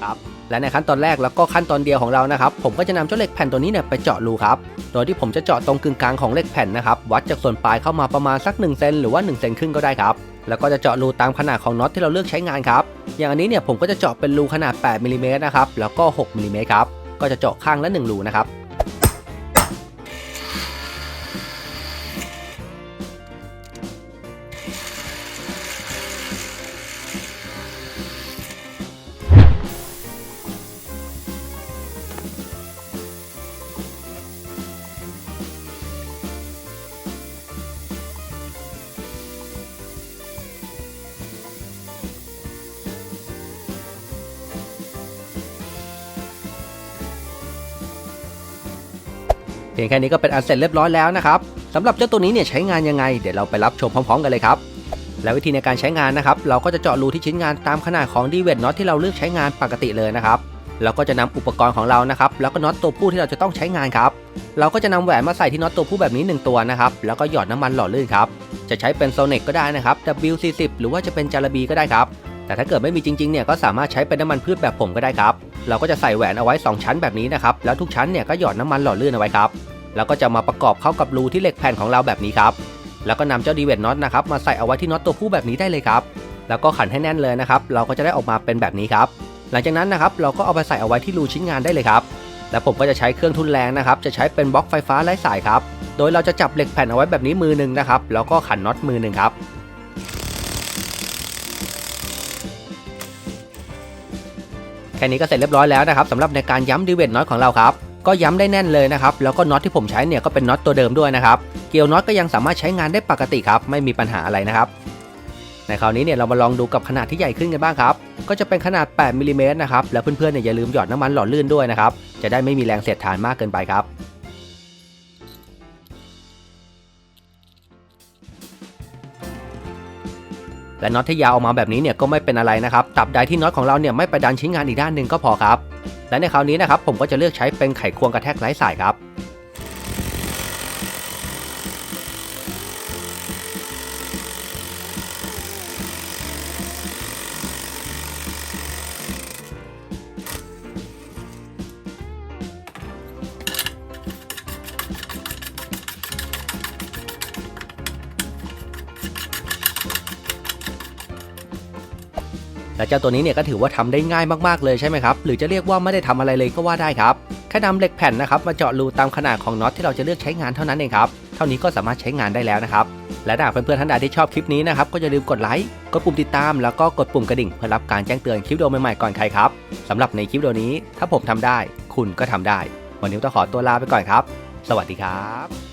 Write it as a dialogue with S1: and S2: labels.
S1: ครับและในขั้นตอนแรกแล้วก็ขั้นตอนเดียวของเรานะครับผมก็จะนำเจ้าเหล็กแผ่นตัวนี้เนี่ยไปเจาะรูครับโดยที่ผมจะเจาะตรงกึ่งกลางของเหล็กแผ่นนะครับวัดจากส่วนปลายเข้ามาประมาณสัก1เซนหรือว่า1เซนครึ่งก็ได้ครับแล้วก็จะเจาะรูตามขนาดของน็อตที่เราเลือกใช้งานครับอย่างอันนี้เนี่ยผมก็จะเจาะเป็นรูขนาด8มิลลิเมตรนะครับแล้วก็6มิลลิเมตรครับก็จะเจาะข้างละ1รูนะครับเพียงแค่นี้ก็เป็นอันเสร็จเรียบร้อยแล้วนะครับสำหรับเจ้าตัวนี้เนี่ยใช้งานยังไงเดี๋ยวเราไปรับชมพร้อมๆกันเลยครับและวิธีในการใช้งานนะครับเราก็จะเจาะรูที่ชิ้นงานตามขนาดของดีเวทน็อตที่เราเลือกใช้งานปกติเลยนะครับเราก็จะนำอุปกรณ์ของเรานะครับแล้วก็น็อตตัวผู้ที่เราจะต้องใช้งานครับเราก็จะนำแหวนมาใส่ที่น็อตตัวผู้แบบนี้1ตัวนะครับแล้วก็หยอดน้ำมันหล่อลื่นครับจะใช้เป็นโซเน็กก็ได้นะครับ W40 หรือว่าจะเป็นจาระบีก็ได้ครับแต่ถ้าเกิดไม่มีจริงๆเนี่ยก็สามารถใช้เป็นน้ำมันพืชแบบผมก็ได้ครับเราก็จะใส่แหวนเอาไว้2ชั้นแบบนี้นะครับแล้วทุกชั้นเนี่ยก็หยอดน้ำมันหล่อลื่นเอาไว้ครับแล้วก็จะมาประกอบเข้ากับรูที่เหล็กแผ่นของเราแบบนี้ครับแล้วก็นำเจ้าดีเวทน็อตนะครับมาใส่เอาไว้ที่น็อตตัวผู้แบบนี้ได้เลยครับแล้วก็ขันให้แน่นเลยนะครับเราก็จะได้ออกมาเป็นแบบนี้ครับหลังจากนั้นนะครับเราก็เอาไปใส่เอาไว้ที่รูชิ้นงานได้เลยครับแล้วผมก็จะใช้เครื่องทุนแรงนะครับจะใช้เป็นบล็อกไฟฟ้าไร้สายครับโดยเราจะจับเหล็กแผ่นเอาไว้แบบนี้มือหนึ่งนะครับแล้วก็ขันน็อตมือหนึ่งครับแค่นี้ก็เสร็จเรียบร้อยแล้วนะครับสำหรับในการย้ำดีเวทน็อตของเราครับก็ย้ำได้แน่นเลยนะครับแล้วก็น็อตที่ผมใช้เนี่ยก็เป็นน็อตตัวเดิมด้วยนะครับเกลียวน็อตก็ยังสามารถใช้งานได้ปกติครับไม่มีปัญหาอะไรนะครับในคราวนี้เนี่ยเรามาลองดูกับขนาดที่ใหญ่ขึ้นกันบ้างครับก็จะเป็นขนาด8มิลลิเมตรนะครับแล้วเพื่อนๆเนี่ยอย่าลืมหยอดน้ำมันหล่อลื่นด้วยนะครับจะได้ไม่มีแรงเสียดทานมากเกินไปครับและน็อตที่ยาวออกมาแบบนี้เนี่ยก็ไม่เป็นอะไรนะครับตราบใดที่น็อตของเราเนี่ยไม่ไปดันชิ้นงานอีกด้านหนึ่งก็พอครับและในคราวนี้นะครับผมก็จะเลือกใช้เป็นไขควงกระแทกไร้สายครับและเจ้าตัวนี้เนี่ยก็ถือว่าทำได้ง่ายมากๆเลยใช่ไหมครับหรือจะเรียกว่าไม่ได้ทำอะไรเลยก็ว่าได้ครับแค่นำเหล็กแผ่นนะครับมาเจาะรูตามขนาดของน็อตที่เราจะเลือกใช้งานเท่านั้นเองครับเท่านี้ก็สามารถใช้งานได้แล้วนะครับและถ้าเพื่อนๆท่านใดที่ชอบคลิปนี้นะครับก็อย่าลืมกดไลค์กดปุ่มติดตามแล้วก็กดปุ่มกระดิ่งเพื่อรับการแจ้งเตือนคลิปวิดีโอใหม่ๆก่อนใครครับสำหรับในคลิปวิดีโอนี้ถ้าผมทำได้คุณก็ทำได้วันนี้ต้องขอตัวลาไปก่อนครับสวัสดีครับ